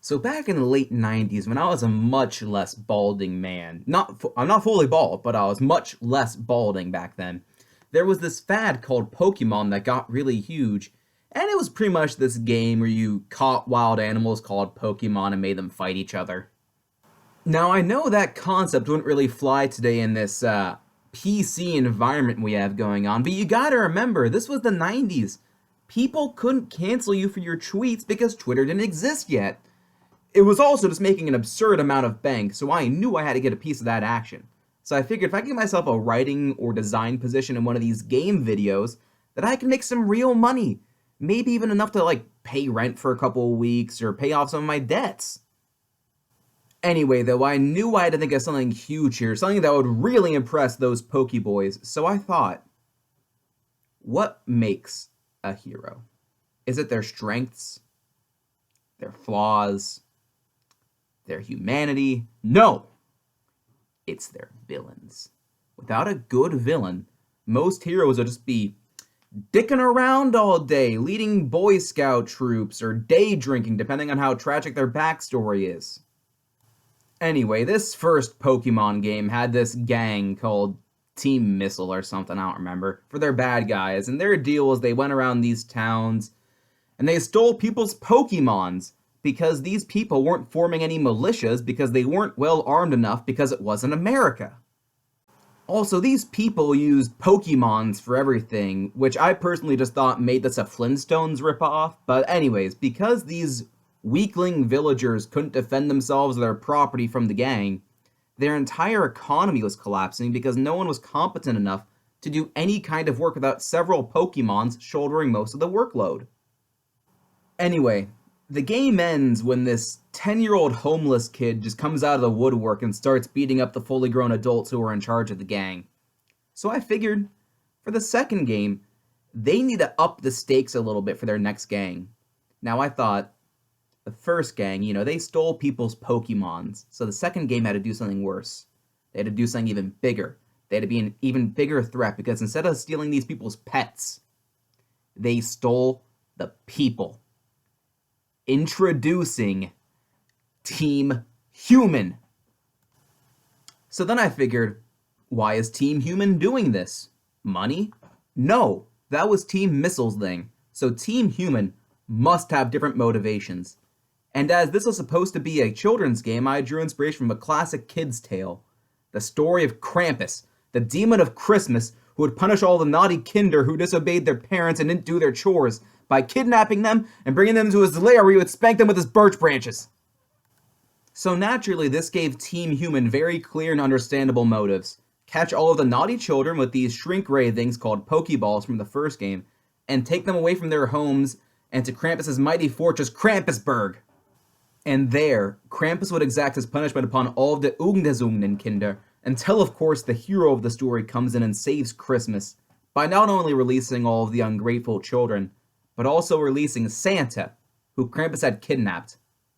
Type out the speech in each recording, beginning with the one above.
So back in the late 90s, when I was a much less balding man, I'm not fully bald, but I was much less balding back then, there was this fad called Pokemon that got really huge, and it was pretty much this game where you caught wild animals called Pokemon and made them fight each other. Now, I know that concept wouldn't really fly today in this PC environment we have going on, but you gotta remember, this was the 90s. People couldn't cancel you for your tweets because Twitter didn't exist yet. It was also just making an absurd amount of bank, so I knew I had to get a piece of that action. So I figured if I get myself a writing or design position in one of these game videos, that I can make some real money. Maybe even enough to pay rent for a couple of weeks or pay off some of my debts. Anyway, though, I knew I had to think of something huge here, something that would really impress those Pokeboys, so I thought, what makes a hero? Is it their strengths? Their flaws? Their humanity? No! It's their villains. Without a good villain, most heroes will just be dicking around all day, leading Boy Scout troops, or day drinking, depending on how tragic their backstory is. Anyway, this first Pokemon game had this gang called Team Missile or something, I don't remember, for their bad guys, and their deal was they went around these towns, and they stole people's Pokemons, because these people weren't forming any militias because they weren't well armed enough because it wasn't America. Also, these people used Pokemons for everything, which I personally just thought made this a Flintstones ripoff, but anyways, because these weakling villagers couldn't defend themselves or their property from the gang, their entire economy was collapsing because no one was competent enough to do any kind of work without several Pokemons shouldering most of the workload. Anyway, the game ends when this 10-year-old homeless kid just comes out of the woodwork and starts beating up the fully grown adults who are in charge of the gang. So I figured, for the second game, they need to up the stakes a little bit for their next gang. Now I thought, the first gang, they stole people's Pokemons, so the second game had to do something worse. They had to do something even bigger. They had to be an even bigger threat, because instead of stealing these people's pets, they stole the people. Introducing Team Human. So then I figured, why is Team Human doing this? Money? No, that was Team Missile's thing. So Team Human must have different motivations. And as this was supposed to be a children's game, I drew inspiration from a classic kid's tale. The story of Krampus, the demon of Christmas, who would punish all the naughty kinder who disobeyed their parents and didn't do their chores by kidnapping them and bringing them to his lair where he would spank them with his birch branches. So naturally, this gave Team Human very clear and understandable motives. Catch all of the naughty children with these shrink-ray things called Pokeballs from the first game, and take them away from their homes and to Krampus's mighty fortress, Krampusburg. And there, Krampus would exact his punishment upon all of the Ungezungnen Kinder, until of course the hero of the story comes in and saves Christmas, by not only releasing all of the ungrateful children, but also releasing Santa, who Krampus had kidnapped,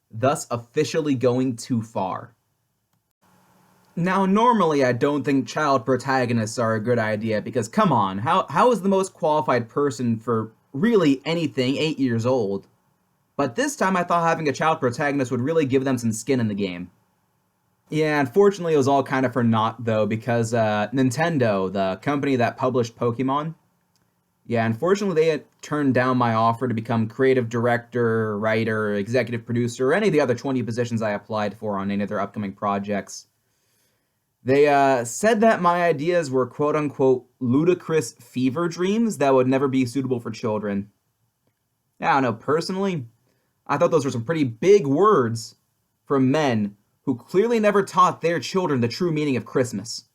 thus officially going too far. Now, normally I don't think child protagonists are a good idea, because come on, how is the most qualified person for really anything 8 years old? But this time I thought having a child protagonist would really give them some skin in the game. Yeah, unfortunately it was all kind of for naught though, because Nintendo, the company that published Pokemon, yeah, unfortunately they had turned down my offer to become creative director, writer, executive producer, or any of the other 20 positions I applied for on any of their upcoming projects. They said that my ideas were quote-unquote ludicrous fever dreams that would never be suitable for children. I don't know, personally, I thought those were some pretty big words from men who clearly never taught their children the true meaning of Christmas.